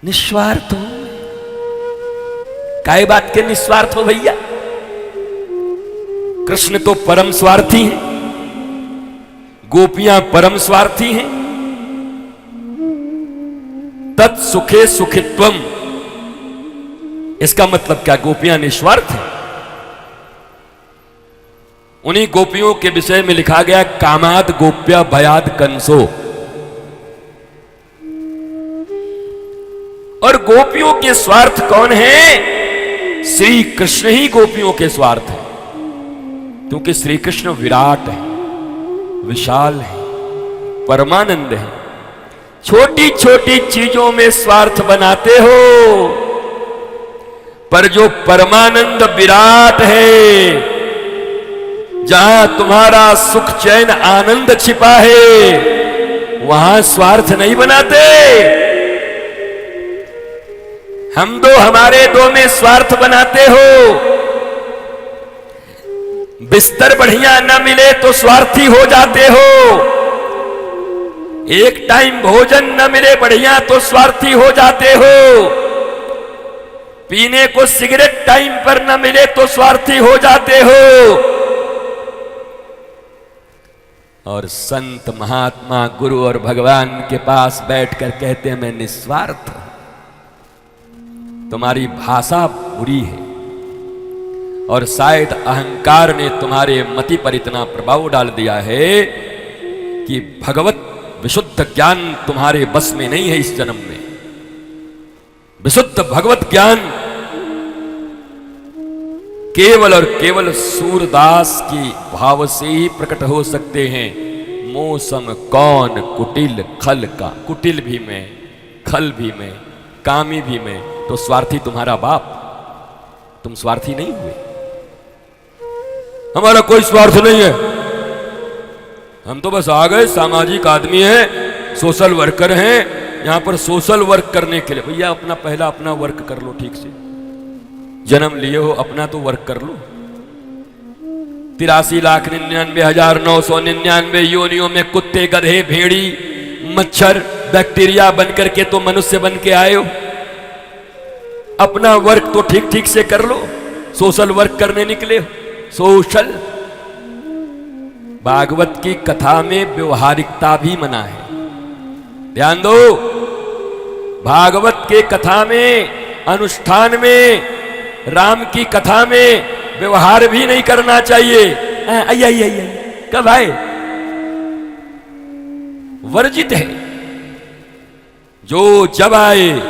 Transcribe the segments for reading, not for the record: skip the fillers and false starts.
निस्वार्थ हूं। काय बात के निस्वार्थ हो भैया? कृष्ण तो परम स्वार्थी हैं, गोपियां परम स्वार्थी हैं। तत्सुखे सुखित्वम, इसका मतलब क्या? गोपियां निस्वार्थ हैं। उन्हीं गोपियों के विषय में लिखा गया, कामाद गोप्या भयाद कंसो। और गोपियों के स्वार्थ कौन है? श्री कृष्ण ही गोपियों के स्वार्थ है, क्योंकि श्री कृष्ण विराट है, विशाल है, परमानंद है। छोटी छोटी चीजों में स्वार्थ बनाते हो, पर जो परमानंद विराट है, जहां तुम्हारा सुख चैन आनंद छिपा है, वहां स्वार्थ नहीं बनाते। हम दो हमारे दो में स्वार्थ बनाते हो। बिस्तर बढ़िया न मिले तो स्वार्थी हो जाते हो, एक टाइम भोजन न मिले बढ़िया तो स्वार्थी हो जाते हो, पीने को सिगरेट टाइम पर न मिले तो स्वार्थी हो जाते हो। और संत महात्मा गुरु और भगवान के पास बैठकर कहते हैं, मैं निस्वार्थ हूं। तुम्हारी भाषा बुरी है, और शायद अहंकार ने तुम्हारे मति पर इतना प्रभाव डाल दिया है कि भगवत विशुद्ध ज्ञान तुम्हारे बस में नहीं है इस जन्म में। विशुद्ध भगवत ज्ञान केवल और केवल सूरदास की भाव से ही प्रकट हो सकते हैं। मौसम कौन कुटिल खल का, कुटिल भी मैं, खल भी मैं, कामी भी मैं, तो स्वार्थी तुम्हारा बाप। तुम स्वार्थी नहीं हुए। हमारा कोई स्वार्थ नहीं है, हम तो बस आ गए, सामाजिक आदमी हैं, सोशल वर्कर हैं, यहां पर सोशल वर्क करने के लिए। भैया अपना पहला अपना वर्क कर लो ठीक से। जन्म लिए हो, अपना तो वर्क कर लो। 83,99,999 योनियों में कुत्ते, गधे, भेड़ी, मच्छर, बैक्टीरिया बनकर के तो मनुष्य बन के आए हो। अपना वर्क तो ठीक ठीक से कर लो। सोशल वर्क करने निकले हो, सोशल। भागवत की कथा में व्यवहारिकता भी मना है, ध्यान दो। भागवत के कथा में, अनुष्ठान में, राम की कथा में व्यवहार भी नहीं करना चाहिए। आई कब आए? वर्जित है। जो जब आए,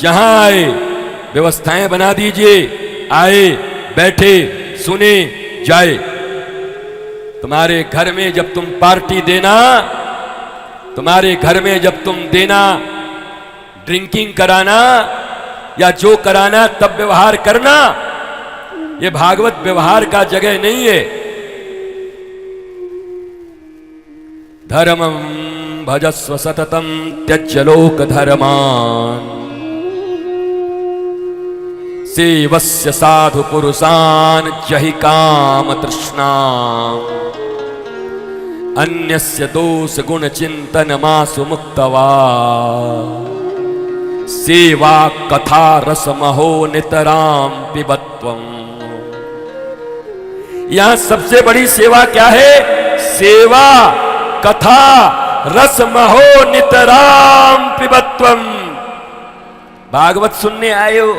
जहां आए, व्यवस्थाएं बना दीजिए। आए, बैठे, सुने, जाए। तुम्हारे घर में जब तुम पार्टी देना, तुम्हारे घर में जब तुम देना, ड्रिंकिंग कराना या जो कराना, तब व्यवहार करना। ये भागवत व्यवहार का जगह नहीं है। धर्मं भजस्व सततं त्यज्य लोक धर्मान्, सेवस्य साधु पुरुषान् जहि काम तृष्णाम्, अन्यस्य दोष गुण चिंतन मासु मुक्तवा, सेवा कथा रसमहो नितराम पिबत्वम्। यहां सबसे बड़ी सेवा क्या है? सेवा कथा रसमहो नितराम पिबत्वम्। भागवत सुनने आए हो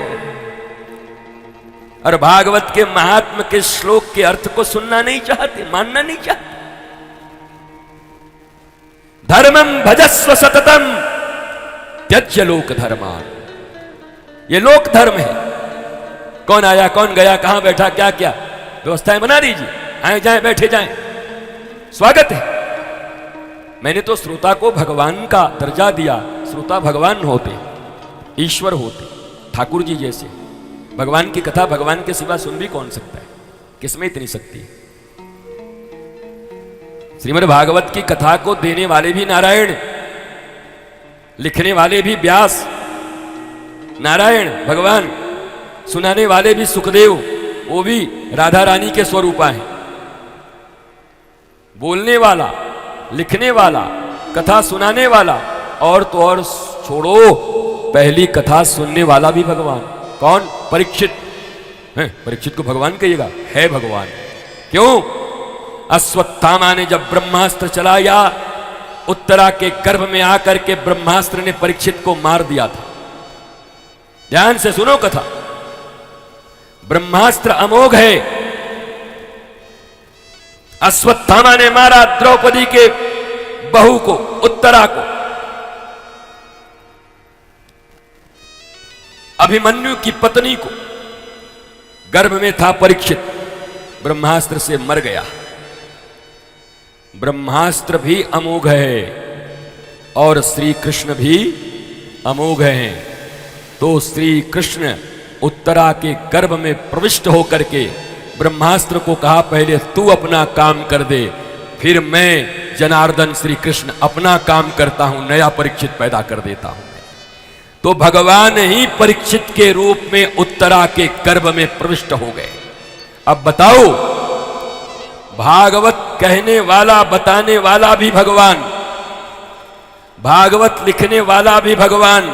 और भागवत के महात्म के श्लोक के अर्थ को सुनना नहीं चाहते, मानना नहीं चाहते। धर्मं भजस्व सततम त्यज्य लोक धर्मान। ये लोक धर्म है। कौन आया, कौन गया, कहां बैठा, क्या क्या, व्यवस्थाएं बना दीजिए। आए जाएं, बैठे जाएं, स्वागत है। मैंने तो श्रोता को भगवान का दर्जा दिया। श्रोता भगवान होते, ईश्वर होते, ठाकुर जी जैसे। भगवान की कथा भगवान के सिवा सुन भी कौन सकता है? किसमें इतनी शक्ति है? श्रीमद् भागवत की कथा को देने वाले भी नारायण, लिखने वाले भी व्यास नारायण भगवान, सुनाने वाले भी सुखदेव, वो भी राधा रानी के स्वरूपा हैं। बोलने वाला, लिखने वाला, कथा सुनाने वाला, और तो और छोड़ो, पहली कथा सुनने वाला भी भगवान। कौन? परीक्षित है। परीक्षित को भगवान कहिएगा, है भगवान। क्यों? अश्वत्थामा ने जब ब्रह्मास्त्र चलाया, उत्तरा के गर्भ में आकर के ब्रह्मास्त्र ने परीक्षित को मार दिया था। ध्यान से सुनो कथा। ब्रह्मास्त्र अमोघ है। अश्वत्थामा ने मारा द्रौपदी के बहू को, उत्तरा को। अभिमन्यु की पत्नी को, गर्भ में था परीक्षित, ब्रह्मास्त्र से मर गया। ब्रह्मास्त्र भी अमोघ है और श्री कृष्ण भी अमोघ हैं। तो श्री कृष्ण उत्तरा के गर्भ में प्रविष्ट होकर के ब्रह्मास्त्र को कहा, पहले तू अपना काम कर दे, फिर मैं जनार्दन श्री कृष्ण अपना काम करता हूं, नया परीक्षित पैदा कर देता हूं। तो भगवान ही परीक्षित के रूप में उत्तरा के गर्भ में प्रविष्ट हो गए। अब बताओ, भागवत कहने वाला, बताने वाला भी भगवान, भागवत लिखने वाला भी भगवान,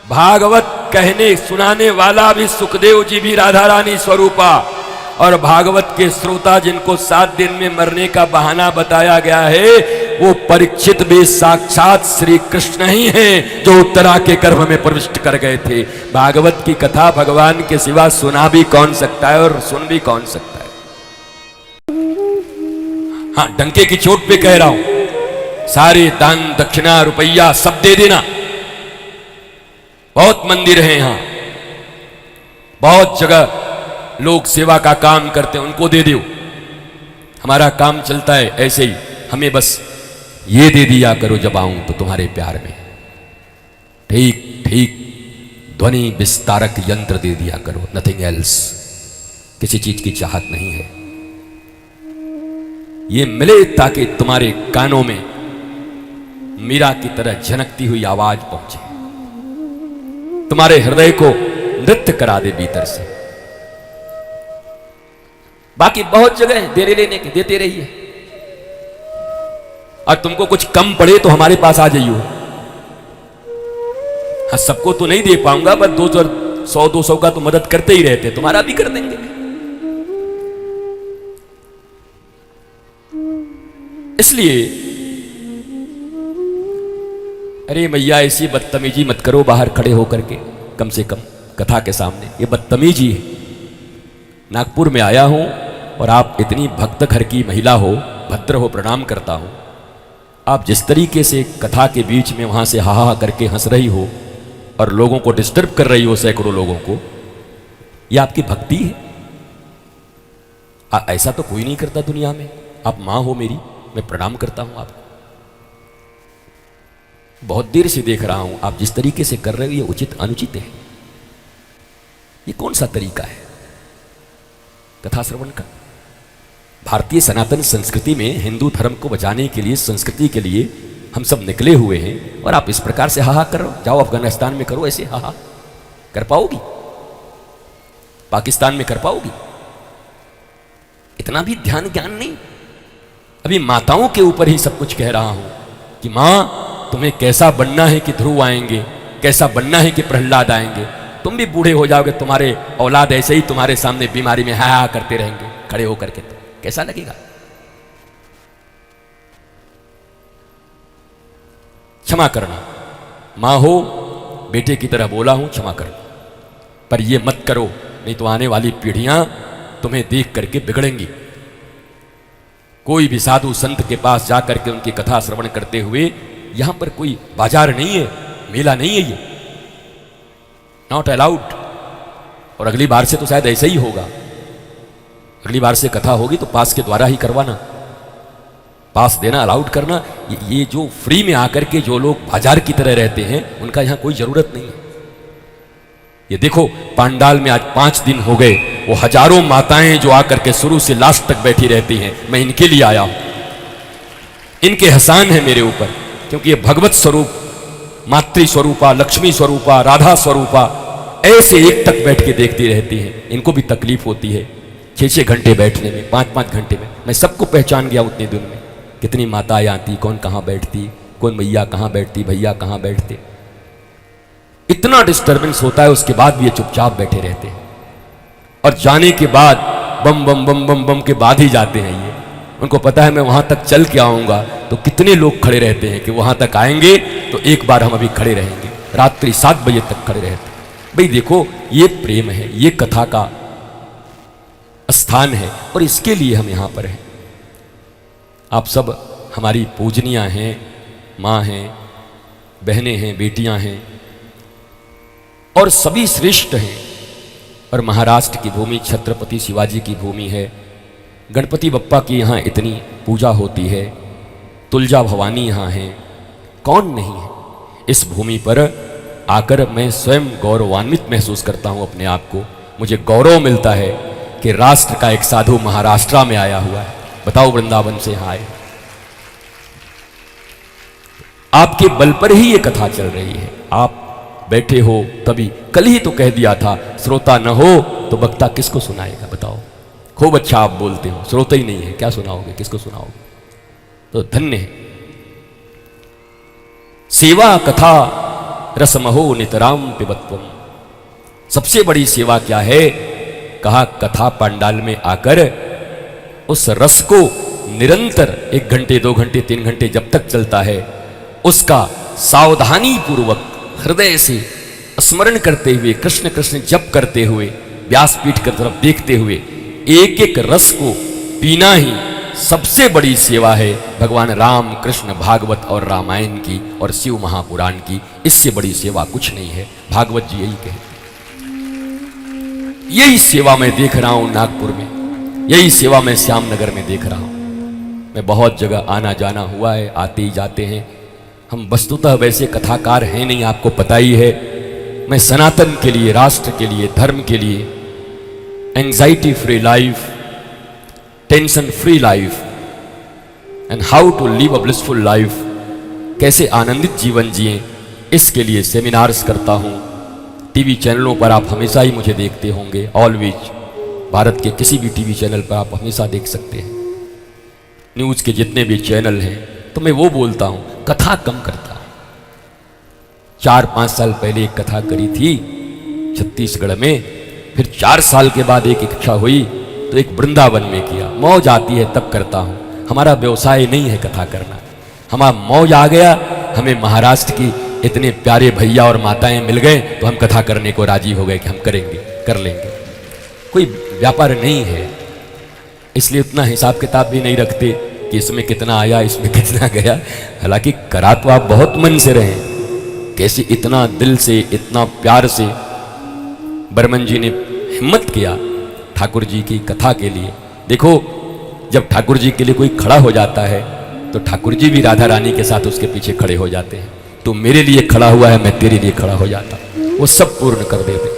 भागवत कहने सुनाने वाला भी सुखदेव जी भी राधा रानी स्वरूपा, और भागवत के श्रोता जिनको 7 दिन में मरने का बहाना बताया गया है, वो परीक्षित भी साक्षात श्री कृष्ण ही हैं, जो उत्तरा के गर्भ में प्रविष्ट कर गए थे। भागवत की कथा भगवान के सिवा सुना भी कौन सकता है और सुन भी कौन सकता है। हाँ, डंके की चोट पे कह रहा हूं, सारे दान दक्षिणा रुपया सब दे देना। बहुत मंदिर हैं यहां, बहुत जगह लोग सेवा का काम करते हैं, उनको दे दो। हमारा काम चलता है ऐसे ही, हमें बस ये दे दिया करो जब आऊं तो तुम्हारे प्यार में। ठीक ठीक ध्वनि विस्तारक यंत्र दे दिया करो, नथिंग एल्स। किसी चीज की चाहत नहीं है। ये मिले ताकि तुम्हारे कानों में मीरा की तरह झनकती हुई आवाज पहुंचे, तुम्हारे हृदय को नृत्य करा दे भीतर से। बाकी बहुत जगह है देने लेने के, देते रहिए। और तुमको कुछ कम पड़े तो हमारे पास आ जाइयो। हाँ, सबको तो नहीं दे पाऊंगा, बस 100-200 का तो मदद करते ही रहते, तुम्हारा भी कर देंगे। इसलिए अरे मैया ऐसी बदतमीजी मत करो बाहर खड़े होकर के, कम से कम कथा के सामने। ये बदतमीजी है। नागपुर में आया हूं और आप इतनी भक्त घर की महिला हो, भद्र हो, प्रणाम करता हूं। आप जिस तरीके से कथा के बीच में वहां से हा करके हंस रही हो और लोगों को डिस्टर्ब कर रही हो, सैकड़ों लोगों को, यह आपकी भक्ति है? ऐसा तो कोई नहीं करता दुनिया में। आप मां हो मेरी, मैं प्रणाम करता हूं आपको। बहुत देर से देख रहा हूं आप जिस तरीके से कर रहे हो, ये उचित अनुचित है? ये कौन सा तरीका है कथा श्रवण का? भारतीय सनातन संस्कृति में हिंदू धर्म को बचाने के लिए, संस्कृति के लिए हम सब निकले हुए हैं, और आप इस प्रकार से हाहा करो। जाओ अफगानिस्तान में करो ऐसे हाहा। कर पाओगी? पाकिस्तान में कर पाओगी? इतना भी ध्यान ज्ञान नहीं। अभी माताओं के ऊपर ही सब कुछ कह रहा हूं कि मां, तुम्हें कैसा बनना है कि ध्रुव आएंगे, कैसा बनना है कि प्रहलाद आएंगे। तुम भी बूढ़े हो जाओगे, तुम्हारे औलाद ऐसे ही तुम्हारे सामने बीमारी में हा करते रहेंगे खड़े होकर के, तो कैसा लगेगा? क्षमा करना, मां हो, बेटे की तरह बोला हूं, क्षमा करना। पर यह मत करो, नहीं तो आने वाली पीढ़ियां तुम्हें देख करके बिगड़ेंगी। कोई भी साधु संत के पास जाकर के उनकी कथा श्रवण करते हुए, यहां पर कोई बाजार नहीं है, मेला नहीं है, ये नॉट अलाउड। और अगली बार से तो शायद ऐसे ही होगा। अगली बार से कथा होगी तो पास के द्वारा ही करवाना, पास देना, अलाउड करना। ये जो फ्री में आकर के जो लोग बाजार की तरह रहते हैं, उनका यहां कोई जरूरत नहीं है। ये देखो, पांडाल में आज 5 दिन हो गए, वो हजारों माताएं जो आकर के शुरू से लास्ट तक बैठी रहती हैं, मैं इनके लिए आया हूं। इनके एहसान है मेरे ऊपर, क्योंकि ये भगवत स्वरूप, मातृ स्वरूपा, लक्ष्मी स्वरूपा, राधा स्वरूपा ऐसे एक तक बैठ के देखती रहती हैं। इनको भी तकलीफ होती है 6-6 घंटे बैठने में, 5-5 घंटे में। मैं सबको पहचान गया उतने दिन में, कितनी माताएं आती, कौन कहाँ बैठती, कौन मैया कहाँ बैठती, भैया कहाँ बैठते। इतना डिस्टरबेंस होता है, उसके बाद भी ये चुपचाप बैठे रहते हैं। और जाने के बाद बम बम बम बम बम के बाद ही जाते हैं ये। उनको पता है मैं वहां तक चल के आऊंगा तो कितने लोग खड़े रहते हैं कि वहां तक आएंगे तो एक बार हम अभी खड़े रहेंगे, रात्रि 7 बजे तक खड़े रहते हैं। भाई देखो, ये प्रेम है, ये कथा का स्थान है और इसके लिए हम यहां पर हैं। आप सब हमारी पूजनियां हैं, माँ हैं, बहनें हैं, बेटियां हैं और सभी श्रेष्ठ हैं। और महाराष्ट्र की भूमि छत्रपति शिवाजी की भूमि है। गणपति बप्पा की यहाँ इतनी पूजा होती है, तुलजा भवानी यहाँ हैं, कौन नहीं है। इस भूमि पर आकर मैं स्वयं गौरवान्वित महसूस करता हूँ अपने आप को। मुझे गौरव मिलता है कि राष्ट्र का एक साधु महाराष्ट्र में आया हुआ है। बताओ, वृंदावन से यहाँ आए, आपके बल पर ही ये कथा चल रही है। आप बैठे हो तभी, कल ही तो कह दिया था श्रोता न हो तो वक्ता किसको सुनाएगा। बताओ, खूब अच्छा आप बोलते हो, श्रोता ही नहीं है, क्या सुनाओगे, किसको सुनाओगे। तो धन्य है। सेवा कथा रसमहो नितराम पिबत्वम। सबसे बड़ी सेवा क्या है, कहा कथा पंडाल में आकर उस रस को निरंतर 1 घंटे 2 घंटे 3 घंटे जब तक चलता है उसका सावधानी पूर्वक हृदय से स्मरण करते हुए, कृष्ण कृष्ण जप करते हुए, व्यासपीठ की तरफ देखते हुए एक एक रस को पीना ही सबसे बड़ी सेवा है भगवान राम कृष्ण भागवत और रामायण की और शिव महापुराण की। इससे बड़ी सेवा कुछ नहीं है। भागवत जी यही कहते, यही सेवा मैं देख रहा हूं नागपुर में, यही सेवा मैं श्यामनगर में देख रहा हूं। मैं बहुत जगह आना जाना हुआ है, आते ही जाते हैं। हम वस्तुतः वैसे कथाकार हैं नहीं, आपको पता ही है। मैं सनातन के लिए, राष्ट्र के लिए, धर्म के लिए, anxiety free life, tension free life and how to live a blissful life, कैसे आनंदित जीवन जिएं, इसके लिए सेमिनार्स करता हूं। टीवी चैनलों पर आप हमेशा ही मुझे देखते होंगे, ऑलवेज। भारत के किसी भी टीवी चैनल पर आप हमेशा देख सकते हैं। न्यूज़ के जितने भी चैनल हैं, तो मैं वो बोलता हूं, कथा कम करता हूं। 4-5 साल पहले एक कथा करी थी छत्तीसगढ़ में, फिर 4 साल के बाद एक इच्छा हुई तो एक वृंदावन में किया। मौज आती है तब करता हूं। हमारा व्यवसाय नहीं है कथा करना, हमारा मौज आ गया। हमें महाराष्ट्र की इतने प्यारे भैया और माताएं मिल गए तो हम कथा करने को राजी हो गए कि हम करेंगे, कर लेंगे। कोई व्यापार नहीं है, इसलिए उतना हिसाब किताब भी नहीं रखते कि इसमें कितना आया, इसमें कितना गया। हालांकि करा तो आप बहुत मन से रहे, कैसे इतना दिल से, इतना प्यार से बर्मन जी ने हिम्मत किया ठाकुर जी की कथा के लिए। देखो, जब ठाकुर जी के लिए कोई खड़ा हो जाता है तो ठाकुर जी भी राधा रानी के साथ उसके पीछे खड़े हो जाते हैं। तो मेरे लिए खड़ा हुआ है, मैं तेरे लिए खड़ा हो जाता, वो सब पूर्ण कर देते।